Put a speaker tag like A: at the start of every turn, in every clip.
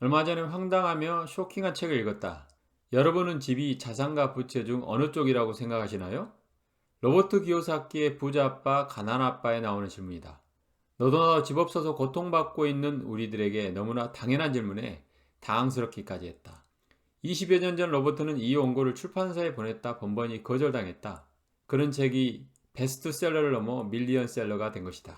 A: 얼마 전에 황당하며 쇼킹한 책을 읽었다. 여러분은 집이 자산과 부채 중 어느 쪽이라고 생각하시나요? 로버트 기요사키의 부자 아빠, 가난 아빠에 나오는 질문이다. 너도 나도 집 없어서 고통받고 있는 우리들에게 너무나 당연한 질문에 당황스럽기까지 했다. 20여 년 전 로버트는 이 원고를 출판사에 보냈다 번번이 거절당했다. 그런 책이 베스트셀러를 넘어 밀리언셀러가 된 것이다.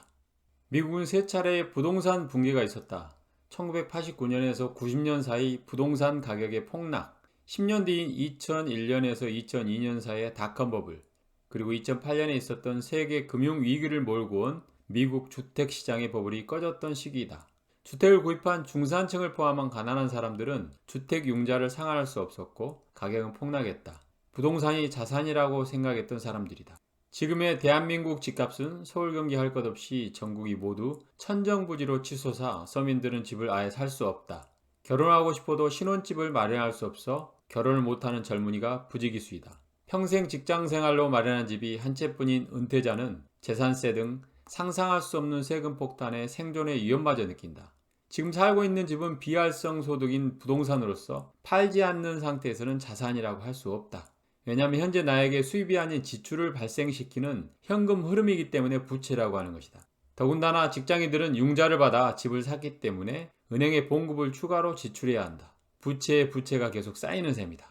A: 미국은 세 차례의 부동산 붕괴가 있었다. 1989년에서 90년 사이 부동산 가격의 폭락, 10년 뒤인 2001년에서 2002년 사이의 닷컴 버블, 그리고 2008년에 있었던 세계 금융 위기를 몰고 온 미국 주택시장의 버블이 꺼졌던 시기이다. 주택을 구입한 중산층을 포함한 가난한 사람들은 주택 융자를 상환할 수 없었고 가격은 폭락했다. 부동산이 자산이라고 생각했던 사람들이다. 지금의 대한민국 집값은 서울 경기 할 것 없이 전국이 모두 천정부지로 치솟아 서민들은 집을 아예 살 수 없다. 결혼하고 싶어도 신혼집을 마련할 수 없어 결혼을 못하는 젊은이가 부지기수이다. 평생 직장생활로 마련한 집이 한 채뿐인 은퇴자는 재산세 등 상상할 수 없는 세금 폭탄에 생존의 위험마저 느낀다. 지금 살고 있는 집은 비활성 소득인 부동산으로서 팔지 않는 상태에서는 자산이라고 할 수 없다. 왜냐하면 현재 나에게 수입이 아닌 지출을 발생시키는 현금 흐름이기 때문에 부채라고 하는 것이다. 더군다나 직장인들은 융자를 받아 집을 샀기 때문에 은행의 봉급을 추가로 지출해야 한다. 부채에 부채가 계속 쌓이는 셈이다.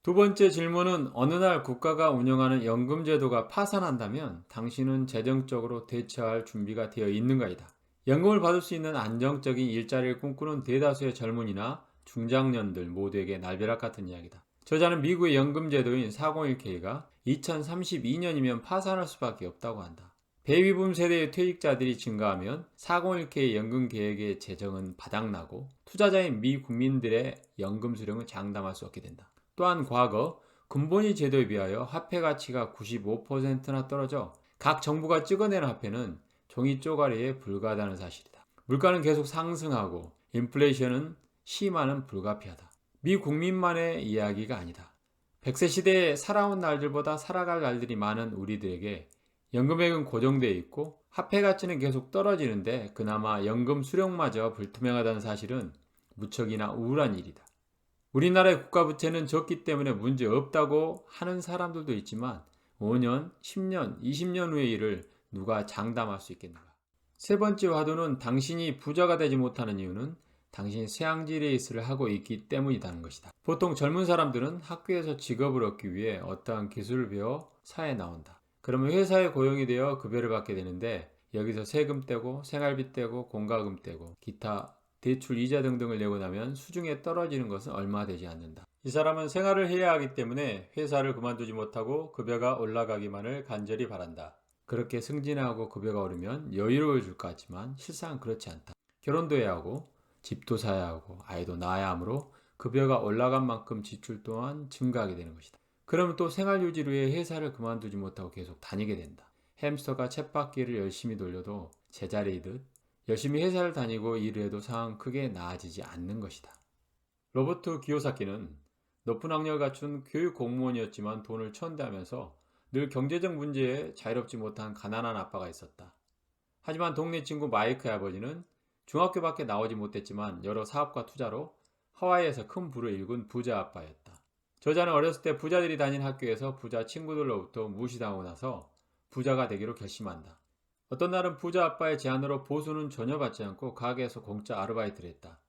A: 두 번째 질문은 어느 날 국가가 운영하는 연금제도가 파산한다면 당신은 재정적으로 대처할 준비가 되어 있는가이다. 연금을 받을 수 있는 안정적인 일자리를 꿈꾸는 대다수의 젊은이나 중장년들 모두에게 날벼락 같은 이야기다. 저자는 미국의 연금제도인 401k가 2032년이면 파산할 수밖에 없다고 한다. 베이비붐 세대의 퇴직자들이 증가하면 401k 연금 계획의 재정은 바닥나고 투자자인 미 국민들의 연금 수령은 장담할 수 없게 된다. 또한 과거 근본위 제도에 비하여 화폐 가치가 95%나 떨어져 각 정부가 찍어내는 화폐는 종이 쪼가리에 불과하다는 사실이다. 물가는 계속 상승하고 인플레이션은 심화는 불가피하다. 미 국민만의 이야기가 아니다. 100세 시대에 살아온 날들보다 살아갈 날들이 많은 우리들에게 연금액은 고정되어 있고 화폐 가치는 계속 떨어지는데 그나마 연금 수령마저 불투명하다는 사실은 무척이나 우울한 일이다. 우리나라의 국가부채는 적기 때문에 문제 없다고 하는 사람들도 있지만 5년, 10년, 20년 후의 일을 누가 장담할 수 있겠는가? 세 번째 화두는 당신이 부자가 되지 못하는 이유는 당신이 쇠양지 레이스를 하고 있기 때문이라는 것이다. 보통 젊은 사람들은 학교에서 직업을 얻기 위해 어떠한 기술을 배워 사회에 나온다. 그러면 회사에 고용이 되어 급여를 받게 되는데 여기서 세금 떼고 생활비 떼고 공과금 떼고 기타 대출 이자 등등을 내고 나면 수중에 떨어지는 것은 얼마 되지 않는다. 이 사람은 생활을 해야 하기 때문에 회사를 그만두지 못하고 급여가 올라가기만을 간절히 바란다. 그렇게 승진하고 급여가 오르면 여유로워질 것 같지만 실상은 그렇지 않다. 결혼도 해야 하고 집도 사야 하고 아이도 낳아야 하므로 급여가 올라간 만큼 지출 또한 증가하게 되는 것이다. 그러면 또 생활 유지를 위해 회사를 그만두지 못하고 계속 다니게 된다. 햄스터가 쳇바퀴를 열심히 돌려도 제자리이듯 열심히 회사를 다니고 일을 해도 상황은 크게 나아지지 않는 것이다. 로버트 기요사키는 높은 학력을 갖춘 교육 공무원이었지만 돈을 천대하면서 늘 경제적 문제에 자유롭지 못한 가난한 아빠가 있었다. 하지만 동네 친구 마이크의 아버지는 중학교밖에 나오지 못했지만 여러 사업과 투자로 하와이에서 큰 부를 일군 부자 아빠였다. 저자는 어렸을 때 부자들이 다닌 학교에서 부자 친구들로부터 무시당하고 나서 부자가 되기로 결심한다. 어떤 날은 부자 아빠의 제안으로 보수는 전혀 받지 않고 가게에서 공짜 아르바이트를 했다.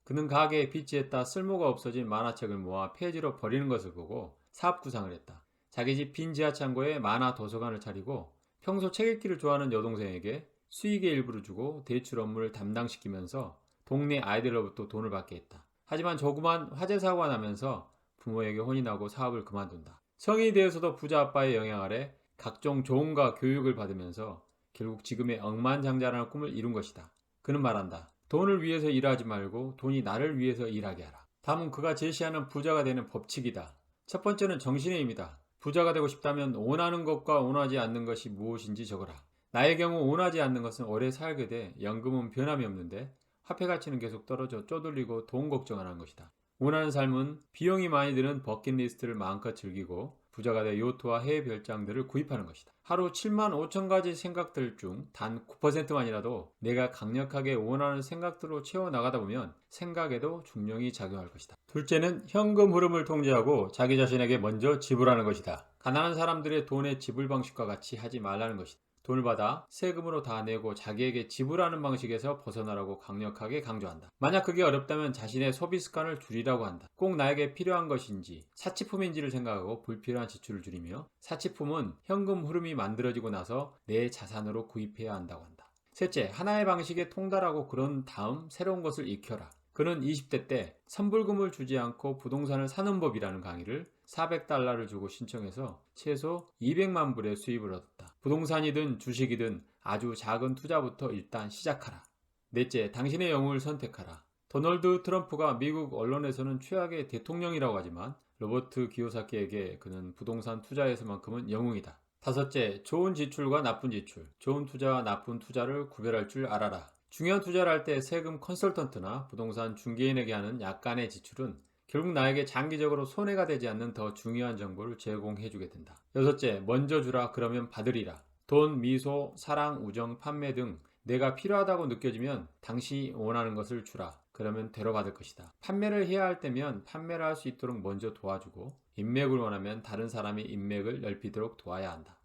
A: 그는 가게에 빚지었다 쓸모가 없어진 만화책을 모아 폐지로 버리는 것을 보고 사업 구상을 했다. 자기 집 빈 지하창고에 만화 도서관을 차리고 평소 책 읽기를 좋아하는 여동생에게 수익의 일부를 주고 대출 업무를 담당시키면서 동네 아이들로부터 돈을 받게 했다. 하지만 조그만 화재 사고가 나면서 부모에게 혼이 나고 사업을 그만둔다. 성인이 되어서도 부자 아빠의 영향 아래 각종 조언과 교육을 받으면서 결국 지금의 억만장자라는 꿈을 이룬 것이다. 그는 말한다. 돈을 위해서 일하지 말고 돈이 나를 위해서 일하게 하라. 다음은 그가 제시하는 부자가 되는 법칙이다. 첫 번째는 정신의 힘이다. 부자가 되고 싶다면 원하는 것과 원하지 않는 것이 무엇인지 적어라. 나의 경우 원하지 않는 것은 오래 살게 돼 연금은 변함이 없는데 화폐 가치는 계속 떨어져 쪼들리고 돈 걱정을 하는 것이다. 원하는 삶은 비용이 많이 드는 버킷리스트를 마음껏 즐기고 부자가 돼 요트와 해외 별장들을 구입하는 것이다. 하루 7만 5천 가지 생각들 중 단 9%만이라도 내가 강력하게 원하는 생각들로 채워나가다 보면 생각에도 중력이 작용할 것이다. 둘째는 현금 흐름을 통제하고 자기 자신에게 먼저 지불하는 것이다. 가난한 사람들의 돈의 지불 방식과 같이 하지 말라는 것이다. 돈을 받아 세금으로 다 내고 자기에게 지불하는 방식에서 벗어나라고 강력하게 강조한다. 만약 그게 어렵다면 자신의 소비 습관을 줄이라고 한다. 꼭 나에게 필요한 것인지 사치품인지를 생각하고 불필요한 지출을 줄이며 사치품은 현금 흐름이 만들어지고 나서 내 자산으로 구입해야 한다고 한다. 셋째, 하나의 방식에 통달하고 그런 다음 새로운 것을 익혀라. 그는 20대 때 선불금을 주지 않고 부동산을 사는 법이라는 강의를 $400를 주고 신청해서 최소 200만 불의 수입을 얻었다. 부동산이든 주식이든 아주 작은 투자부터 일단 시작하라. 넷째, 당신의 영웅을 선택하라. 도널드 트럼프가 미국 언론에서는 최악의 대통령이라고 하지만 로버트 기요사키에게 그는 부동산 투자에서만큼은 영웅이다. 다섯째, 좋은 지출과 나쁜 지출, 좋은 투자와 나쁜 투자를 구별할 줄 알아라. 중요한 투자를 할 때 세금 컨설턴트나 부동산 중개인에게 하는 약간의 지출은 결국 나에게 장기적으로 손해가 되지 않는 더 중요한 정보를 제공해주게 된다. 여섯째, 먼저 주라 그러면 받으리라. 돈, 미소, 사랑, 우정, 판매 등 내가 필요하다고 느껴지면 당신이 원하는 것을 주라. 그러면 되로 받을 것이다. 판매를 해야 할 때면 판매를 할 수 있도록 먼저 도와주고 인맥을 원하면 다른 사람이 인맥을 넓히도록 도와야 한다.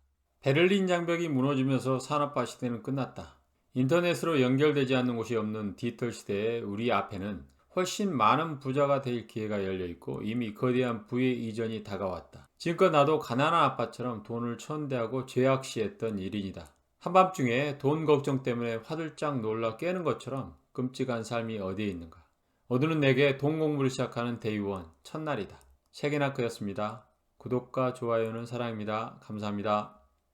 A: 베를린 장벽이 무너지면서 산업화 시대는 끝났다. 인터넷으로 연결되지 않는 곳이 없는 디지털 시대에 우리 앞에는 훨씬 많은 부자가 될 기회가 열려 있고 이미 거대한 부의 이전이 다가왔다. 지금껏 나도 가난한 아빠처럼 돈을 천대하고 죄악시했던 일인이다. 한밤중에 돈 걱정 때문에 화들짝 놀라 깨는 것처럼 끔찍한 삶이 어디에 있는가. 오늘은 내게 돈 공부를 시작하는 데이원 첫날이다. 책이나크였습니다. 구독과 좋아요는 사랑입니다. 감사합니다.